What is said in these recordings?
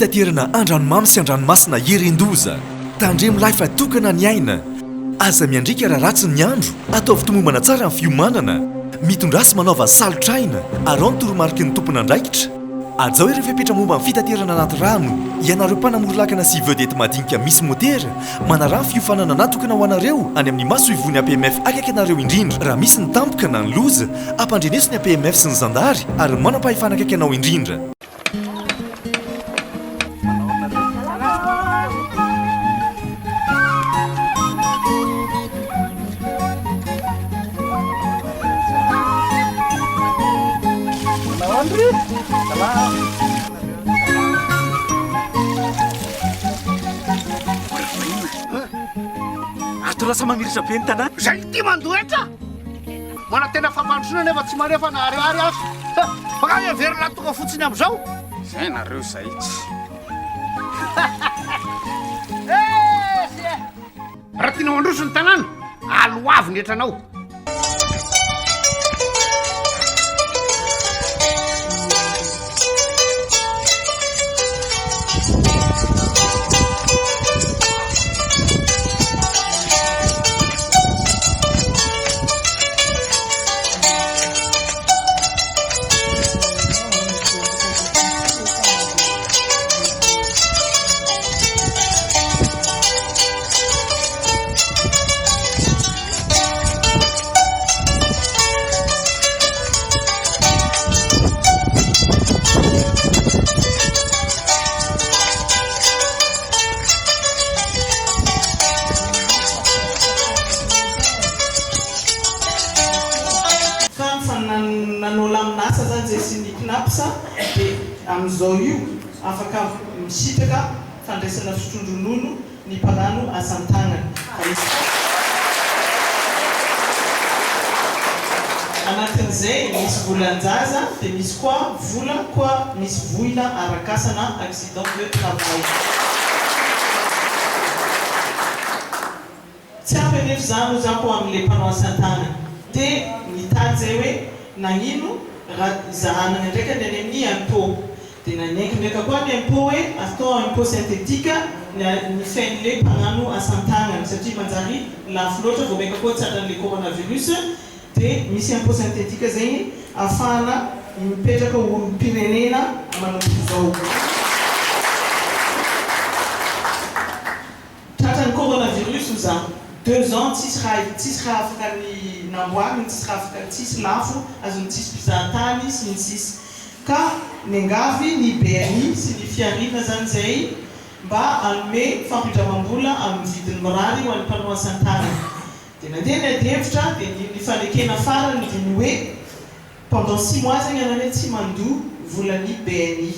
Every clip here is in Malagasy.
fitaterana andranomamy sy andranomasina Herendoza. Tandremo lahy fa tokana ny aina. Aza miandrika raha ratsy ny andro, atao fitomombana tsara ny fiomanana. Mitondrasy manaova salotraina, arao ny toromarika ny tompon'andraikitra. Azao ireo fepetra momba ny fitaterana anaty rano. Ianareo mpanamoron-lakana sy vedety madinika misy motera, manarano fiofanana natokana ho anareo any amin'ny maso ivony APMF akaiky anareo indrindra. Raha misy ny tampoka na ny loza, ampandreneso ny APMF sy ny zandary ary manam-pahefana akaiky anao indrindra. Lasa mamiritra be ny tanàna. Zay ty mandoetra. Mana tena fampandrosoana nefa tsy manefa na ariary azy. Baka everina tonga fotsiny am'izao. Zay nareo zay tsy. Raha tianao androso ny tanàna, aloavy ny etranao. Amizao io afaka misitraka fandraisana fitondronono ny mpagano asan-tagnana. Anatin'izay misy volan-jaza dia misy koa vola koa misy voina arakasana accident de travail. Tsy ampenefy zany za ko amin'ilay mpanao asan-tagnana dia mitady zay hoe nagnino raha zahanana ndraika ny any amin'ny impôt. Dia nanaiky ndraika koa ny impôt hoe atao impôt synthétique ny fain'ilay mpagnano asan-tagnana satria manjary lafo loatra vao maika koa tsaran'ilay coronavirus dia misy impôt synthétique zegny ahafahana mipetraka olom-pirenena manompo izao. Tratran'ny coronavirus za 2 ans tsisy raha afaka ny namboariny, tsisy lafo azony tsisy mpizahatany sy ny sisy. Ka nengavy ny BNI sy ny fiarina zany zay mba anome fampindramam-bola amin'ny vidiny mirary ho an'ny mpanao asan-tagnana. Dia nandeha ny ady-hevitra dia ny fanekena farany dia ny hoe pendant 6 mois zegny ianareo tsy mandoa volan'ny BNI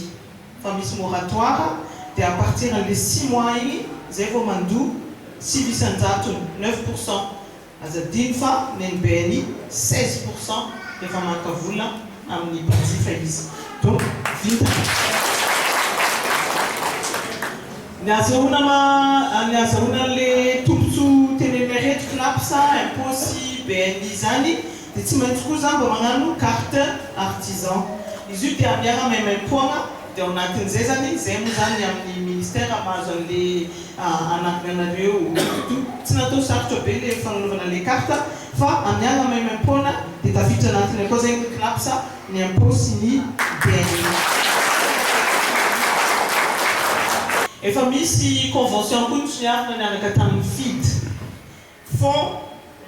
fa misy moratoire dia à partir an'ilay 6 mois igny zay vao mandoa 9%. Azadiny fa ny BNI 16% efa maka vola amin'ny mpanjifa izy. Donc vita. Ny azahoana le tombotso tenenina reto knapsa impôt sy BNI zany dia tsy maintsy koa zany mba magnano carte artisan. Izy io dia miara maimaimpona dia ao anatin'izay zany zay moa zany amin'ny ministère mahazo an'ilay anakinanareo tsy natao sarotra be le fagnanaovana le carte fa amiara maimaimpona dia tafiditra anatiny akao zegny knapsa ny impôt sy ny BNI. Efa misy convention koa nyarina niaraka tamin'ny FID, Fonds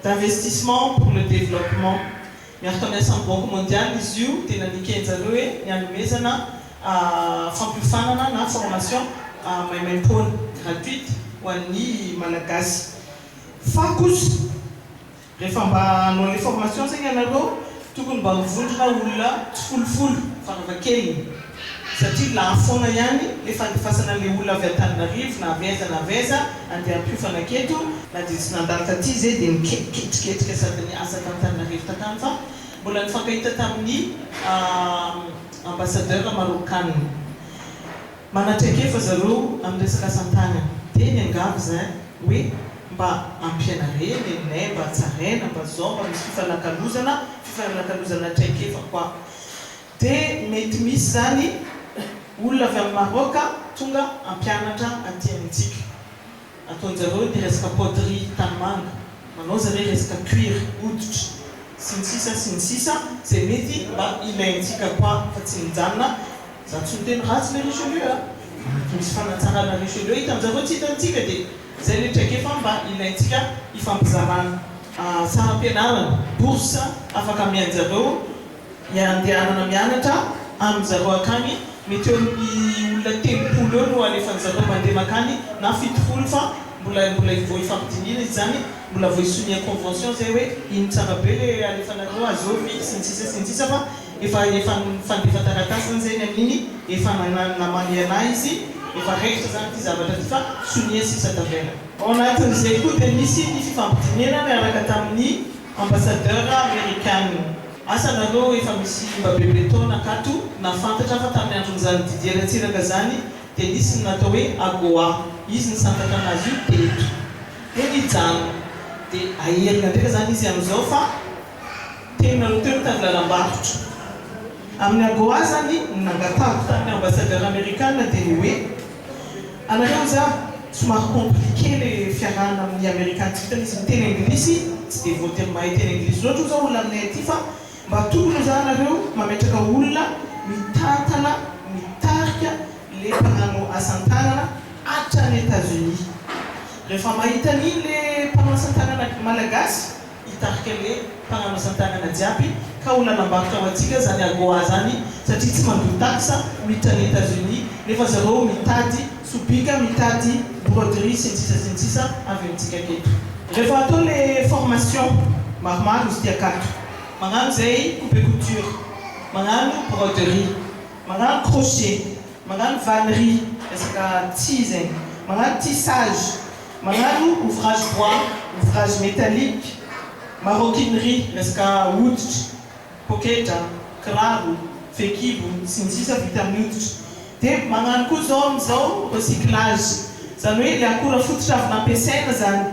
d'investissement pour le développement. Miaraka miasa amin'ny Banque mondiale izy io tena nikenjare hoe nianomezana fampifanana na formation maimaim-pona gratuite ho an'ny malagasy. Fa kosa rehefa mba hanao le formation zegny ianareo tokony mba mivondrona olona tsy folofolo faravakely satria lahafoana ihany le fandefasana le olona avy Antananarivo na aveza andeha ampiofana aketo na dia tsy nandalo taty zay dia miketriketrika sady ny asa Antananarivo takany fa mbola nifankahita tamin'ny ambassadeur marocain. Manatraikefa zareo amin'ny resaka asan-tagnana dia ny angavy zay hoe mba ampianarena nenay mba tsaraina mba zao mba misy fifanakalozana traikefa koa. Dia mety misy zany olona avy amin'ny Maroc tonga ampianatra aty amintsika ataon'jareo dia resaka poterie tanimanga manao zareo resaka cuir hoditra sy ny sisa zay mety mba ilaintsika koa fa tsy mijanona za tsy miteny ratsy le Richelieu misy fanatsarana Richelieu hita amin'jareo tsy hitantsika dia zay le traikefa mba ilaintsika ifampizarana sara ampianarana bourse afaka mian'jareo andehanana mianatra amin'jareo akany mety eo ny olona 10 eo no alefan'jareo mandeha makany na 70 fa mbola vao ifampidinina izy zany mbola vao isonia convention zay hoe iny tsara be le alefanareo azovy sy ny sisa fa efa fandefa taratasy zany amin'iny efa namany anay izy efa raikitra zany ty zavatra ty fa sonia sisa tavela ao anatin'izay koa dia misy ny fifampidinina miaraka tamin'ny ambassadeur américaine asanareo efa misy mba bebe taona akato nafantatra fa tamin'ny andron'izany Didier Ratsiraka zany dia nisy natao hoe AGOA izy ny santatra anazy io teto dia nijano dia aherina ndraika zany izy amin'izao fa tena teo tavolaram-barotra amin'ny AGOA zany nangatako tamin'ny ambassadeur américaine dia ny hoe anareo za somary compliqué le fiarahana amin'ny américaine izy miteny anglisy tsy dia voatery mahay teny anglisy loatra zao olona aminay aty fa mba tokony za anareo mametraka olona mitantana mitarika le mpanano asan-tanana hatrany États-Unis rehefa mahita an'iny le mpanao asan-tanana malagasy hitarika le mpanano asan-tanana jiaby ka olona nambarotra ho antsika zany AGOA zany satria tsy mandoa taxa miditra any États-Unis nefa zareo mitady sobika mitady broderie sy ny sisa avy amintsika keto rehefa atao le formation maromaro izy ty akato magnano zay coupe couture magnano broderie magnano crochet magnano vannerie resaka tia zegny magnano tissage magnano ouvrage bois ouvrage métallique maroquinerie resaka hoditra poketra kiraro fekibo sy ny sisa vita amin'ny hoditra dia magnano koa zao amin'izao recyclage zany hoe le akora fototra avy nampiasaina zany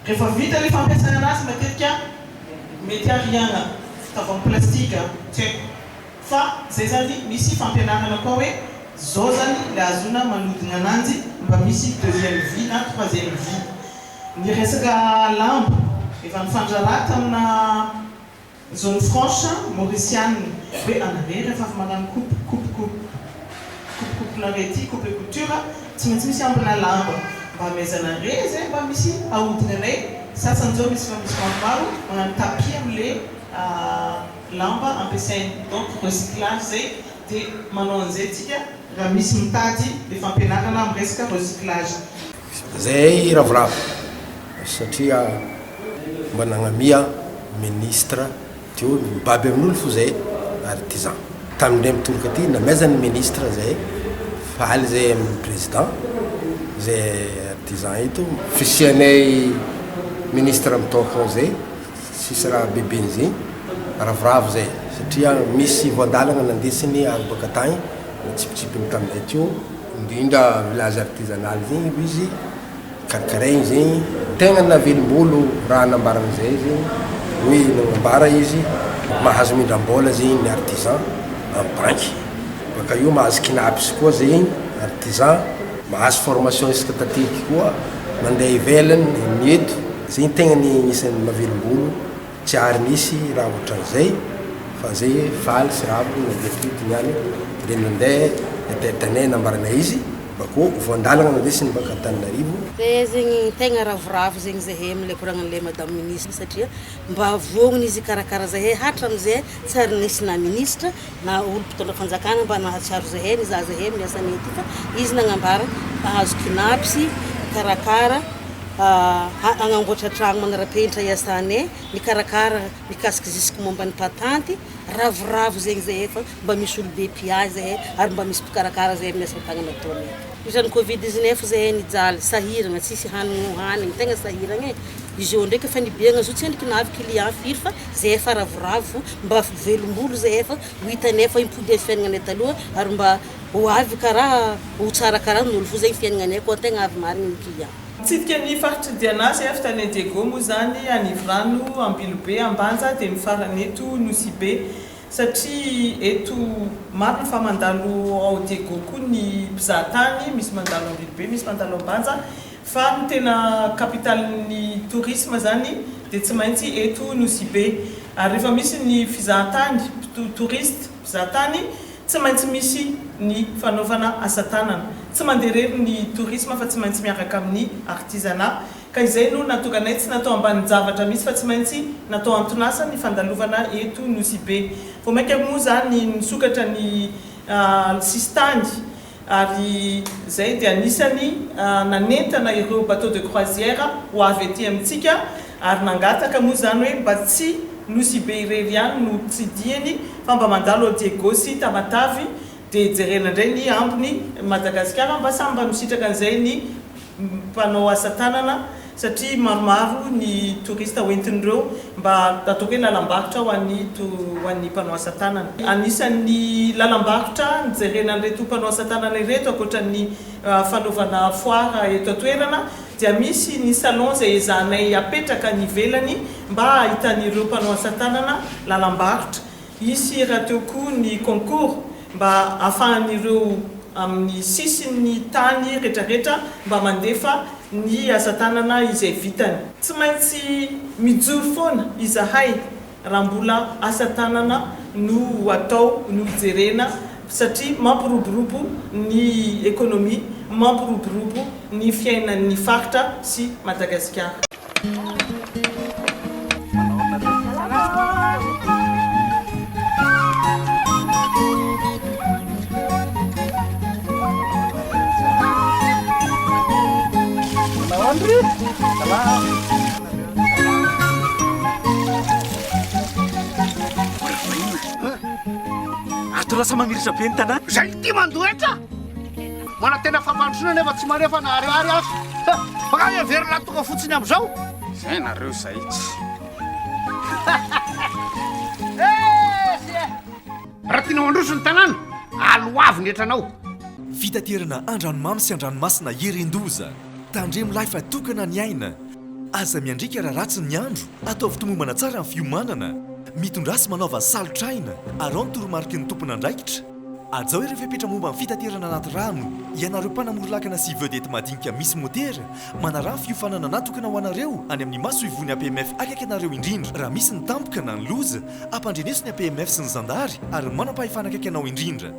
rehefa vita le fampiasana anazy matetika mety ariana fitaovana plastika tsy haiko fa zay zany misy fampianarana koa hoe zao zany le azona manodigna ananjy mba misy deuxième vie na troisième vie ny resaka lamba efa nifandrarà tamina zone franche mauriciane hoe anare rehefa avy magnano coupe narety coupe couture tsy maintsy misy ambina lamba mba amezana re zay mba misy ahodina anay sasany zao misy maromaro magnano tapis am'le lamba ampiasainy donc recyclage zay dia manao an'izay tsika raha misy mitady le fampianarana amin'ny resaka recyclage zay ravoravo satria mba nagnamia ministre teo mibaby amin'olo fo zay artisan tamin'indray mitoloka aty namezany ministre zay fahaly zay amin'ny président zay artisan eto fisianay ministre mitôka zay sisy raha bebe zay ravoravo zay satria misy voandalana nandesiny agny baka tagny natsipitsipiny taminay teo indrindra village artisanal zegny izy karakaraigny zegny tegna navelom-bolo raha nambarana zay zegny hoe nagnambara izy mahazo mindram-bola zegny ny artisan amin'ny banky baka io mahazo kinapsy koa zegny artisan mahazo formation isaka tatiky koa mandeha ivelany mieto zegny tegna nisan'ny mavelom-bolo tsy ary misy raha ohatran'izay fa zay faly sy ravo nadetrity niany dia nandeha tanay nambarana izy bako voandalana nandesiny baka Antananarivo zay zegny tegna ravoravo zegny zahay am'le koragnan'le madame ministre satria mba vogniny izy karakara zahay hatram'izay tsy ary nisy na ministre na olo mpitondra fanjakana mba nahatsiaro zahay ny za zahay amin'ny asany ety fa izy nagnambara ahazo kinapsy karakara agnamboatra tragno manara-penitra iasanay mikarakara mikasiky jusque momba ny patanty ravoravo zegny zahay fa mba misy olo be piazy zahay ary mba misy mpikarakara zahay amin'ny asa-tagnana ataonay izany covid-19 zahay nijaly sahiragna tsisy hanigny tegna sahiragna izy eo ndraiky efa nibiagna zo tsy endriky navy client firy fa zahay fa ravoravo mba velom-bolo zahay fa hitanay fa impody amin'ny fiaignanay taloha ary mba ho avy karaha ho tsara karaha n'olo fo zegny fiaignanay koa tegna avy marigny ny client Tsika ny faritry dianazy efta any Diego moa zany anivrano Ambilobe Ambanja dia mifarany eto Nosibe satria eto maro fa mandalo ao Diego koa ny mpizahatany, misy mandalo Ambilobe, misy mandalo Ambanja, fa ny tena capitalen'ny tourisme zany dia tsy maintsy eto Nosy-Be. Ary rehefa misy ny fizahatany, touriste mpizahatany, tsy maintsy misy ny fanaovana asa tanana. Tsy mandeha rery ny tourisme fa tsy maintsy miaraka amin'ny artisanat. Ka izay no natokanay tsy natao ambany zavatra misy fa tsy maintsy natao antonasa ny fandalovana eto Nosy-Be. Vao mainka moa zany nisokatra ny sistany, ary zay dia anisany nanentana ireo bateau de croisière ho avy ety amintsika, ary nangataka moa zany hoe mba tsy Nosy-Be irery ihany no tsidihany fa mba mandalo ao Diego sy Tamatavy dia jerena indray ny ambony Madagasikara mba samy mba misitraka an'izay ny mpanao asa tanana, satria maromaro ny touriste hoentin'ireo mba ataoko hoe lalam-barotra ho an'ny mpanao asa tanana. Anisan'ny lalam-barotra nijerena an'ireto mpanao asa tanana ireto ankoatran'ny fanaovana foire eto an-toerana, dia misy ny salon izay ezahanay apetraka ny ivelany mba ahitan'ireo mpanao asa tanana lalam-barotra. Isy raha teo koa ny concours mba ahafahan'ireo amin'ny sisin'ny tany rehetrarehetra mba mandefa ny asa tanana izay vitany. Tsy maintsy mijoro foana izahay raha mbola asa tanana no atao no jerena, satria mampiroborobo ny ekonomia, mampiroborobo ny fiainan'ny faritra sy Madagasikara. Ato lasa mamiritra be ny tanàna. Zay ty mandoetra mana tena fampandrosoana nefa tsy manefa na ariary azy. Baka everina tonga fotsiny amin'izao. Zay nareo zay tsy. Raha tiana mandroso ny tanàna, aloavy ny etranao. Fitaterana andranomamy sy andranomasina Irendoza. Tandremo life tokana ny aina. Aza miandrika raha ratsy ny andro, ataovy tomombana tsara ny fiomanana. Mitondrasy manaova salotraina, arao ny toromarika ny tompona andraikitra. Azao ireo fepetra momba amin'ny fitaterana anaty rano. Ianareo mpanamoron-lakana sy vedety madinika misy motera, manarano fiofanana natokana ho anareo any amin'ny maso ivony APMF akaiky anareo indrindra. Raha misy ny tampoka na ny loza, ampandreneso ny APMF sy ny zandary, ary manam-pahefana akaiky anao indrindra.